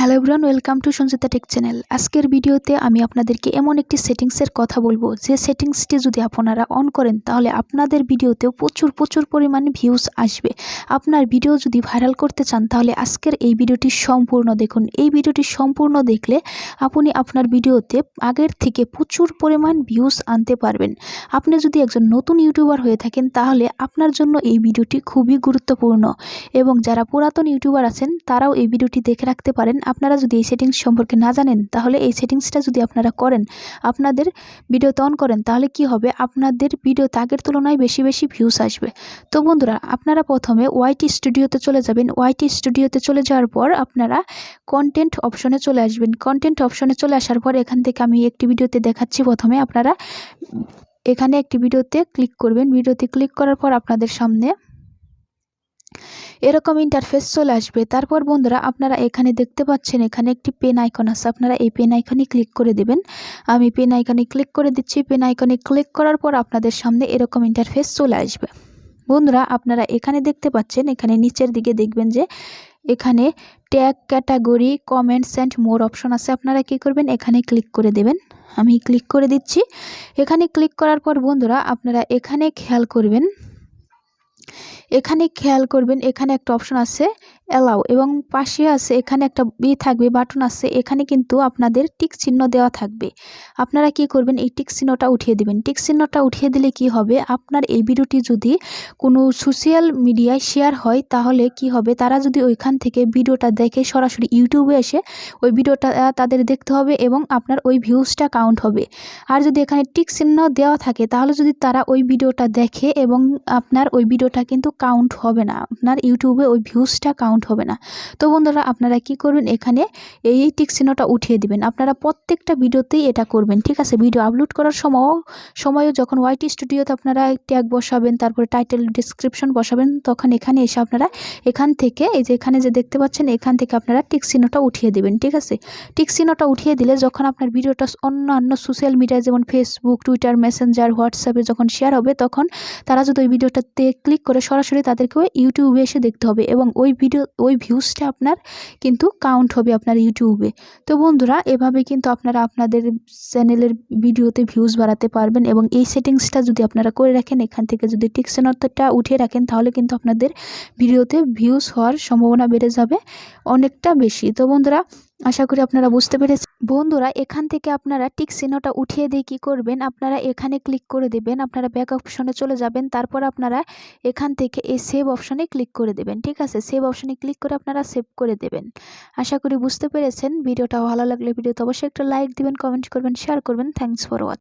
Hello everyone, welcome to Sanjita take channel. আজকের ভিডিওতে আমি আপনাদেরকে এমন একটি সেটিংসের কথা বলবো যে সেটিংসটি যদি আপনারা অন করেন তাহলে আপনাদের ভিডিওতেও প্রচুর পরিমাণে ভিউজ আসবে। আপনার ভিডিও যদি ভাইরাল করতে চান তাহলে আজকের এই ভিডিওটি সম্পূর্ণ দেখুন। এই ভিডিওটি সম্পূর্ণ দেখলে আপনি আপনার ভিডিওতে আগের থেকে প্রচুর পরিমাণ ভিউজ আনতে পারবেন। আপনি যদি একজন নতুন ইউটিউবার হয়ে থাকেন তাহলে আপনার জন্য এই ভিডিওটি খুবই গুরুত্বপূর্ণ এবং যারা পুরাতন ইউটিউবার আছেন তারাও এই ভিডিওটি দেখে রাখতে পারেন। আপনারা যদি এই সেটিংস সম্পর্কে না জানেন তাহলে এই সেটিংসটা যদি আপনারা করেন, আপনাদের ভিডিওতে অন করেন, তাহলে কি হবে, আপনাদের ভিডিওতে আগের তুলনায় বেশি ভিউজ আসবে। তো বন্ধুরা, আপনারা প্রথমে ওয়াইটি স্টুডিওতে চলে যাবেন। ওয়াইটি স্টুডিওতে চলে যাওয়ার পর আপনারা কন্টেন্ট অপশনে চলে আসবেন। কন্টেন্ট অপশনে চলে আসার পর এখান থেকে আমি একটি ভিডিওতে দেখাচ্ছি। প্রথমে আপনারা এখানে একটি ভিডিওতে ক্লিক করবেন। ভিডিওতে ক্লিক করার পর আপনাদের সামনে এরকম ইন্টারফেস চলে আসবে। তারপর বন্ধুরা, আপনারা এখানে দেখতে পাচ্ছেন এখানে একটি পেন আইকন আছে। আপনারা এই পেন আইকনে ক্লিক করে দিবেন। আমি পেন আইকনে ক্লিক করে দিচ্ছি। পেন আইকনে ক্লিক করার পর আপনাদের সামনে এরকম ইন্টারফেস চলে আসবে। বন্ধুরা, আপনারা এখানে দেখতে পাচ্ছেন, এখানে নিচের দিকে দেখবেন যে এখানে tag, category, comments and more option আছে। আপনারা কি করবেন, এখানে ক্লিক করে দেবেন। আমি ক্লিক করে দিচ্ছি। এখানে ক্লিক করার পর বন্ধুরা, আপনারা এখানে খেয়াল করবেন, এখানে একটা অপশন আছে অ্যালাউ, এবং পাশে আছে এখানে একটা থাকবে বাটন আছে। এখানে কিন্তু আপনাদের টিক চিহ্ন দেওয়া থাকবে। আপনারা কি করবেন, এই টিক চিহ্নটা উঠিয়ে দিবেন। টিক চিহ্নটা উঠিয়ে দিলে কি হবে, আপনার এই ভিডিওটি যদি কোনো সোশ্যাল মিডিয়ায় শেয়ার হয় তাহলে কি হবে, তারা যদি ওইখান থেকে ভিডিওটা দেখে সরাসরি ইউটিউবে এসে ওই ভিডিওটা তাদের দেখতে হবে এবং আপনার ওই ভিউজটা কাউন্ট হবে। আর যদি এখানে টিক চিহ্ন দেওয়া থাকে তাহলে যদি তারা ওই ভিডিওটা দেখে এবং আপনার ওই ভিডিওটা কিন্তু কাউন্ট হবে না, আপনার ইউটিউবে ওই ভিউজটা কাউন্ট হবে না। তো বন্ধুরা, আপনারা কি করবেন, এখানে এই টিক চিহ্নটা উঠিয়ে দিবেন। আপনারা প্রত্যেকটা ভিডিওতেই এটা করবেন, ঠিক আছে। ভিডিও আপলোড করার সময়ও যখন ওয়াইটি স্টুডিওতে আপনারা ট্যাগ বসাবেন, তারপরে টাইটেল, ডিসক্রিপশন বসাবেন, তখন এখানে এসে আপনারা এখান থেকে এই যে এখানে যে দেখতে পাচ্ছেন এখান থেকে আপনারা টিক চিহ্নটা উঠিয়ে দিবেন, ঠিক আছে। টিক চিহ্নটা উঠিয়ে দিলে যখন আপনার ভিডিওটা অন্যান্য সোশ্যাল মিডিয়ায় যেমন ফেসবুক, টুইটার, মেসেঞ্জার, হোয়াটসঅ্যাপে যখন শেয়ার হবে তখন তারা যদি ওই ভিডিওটাতে ক্লিক করে সরাসরি তাদেরকে ইউটিউবে এসে দেখতে হবে এবং ওই ভিউজটা আপনার কিন্তু কাউন্ট হবে আপনার ইউটিউবে। তো বন্ধুরা, এভাবে কিন্তু আপনারা আপনাদের চ্যানেলের ভিডিওতে ভিউজ বাড়াতে পারবেন এবং এই সেটিংসটা যদি আপনারা করে রাখেন, এখান থেকে যদি টিক চিহ্নটা উঠিয়ে রাখেন তাহলে কিন্তু আপনাদের ভিডিওতে ভিউজ হওয়ার সম্ভাবনা বেড়ে যাবে অনেকটা বেশি। তো বন্ধুরা, আশা করি আপনারা বুঝতে পেরেছেন। বন্ধুরা, এখান থেকে আপনারা টিক চিহ্নটা উঠিয়ে দিয়ে কি করবেন, আপনারা এখানে ক্লিক করে দেবেন। আপনারা ব্যাক অপশনে চলে যাবেন। তারপর আপনারা এখান থেকে এই সেভ অপশনে ক্লিক করে দেবেন, ঠিক আছে। সেভ অপশনে ক্লিক করে আপনারা সেভ করে দেবেন। আশা করি বুঝতে পেরেছেন। ভিডিওটা ভালো লাগলে ভিডিওতে অবশ্যই একটা লাইক দিবেন, কমেন্ট করবেন, শেয়ার করবেন। Thanks for watching.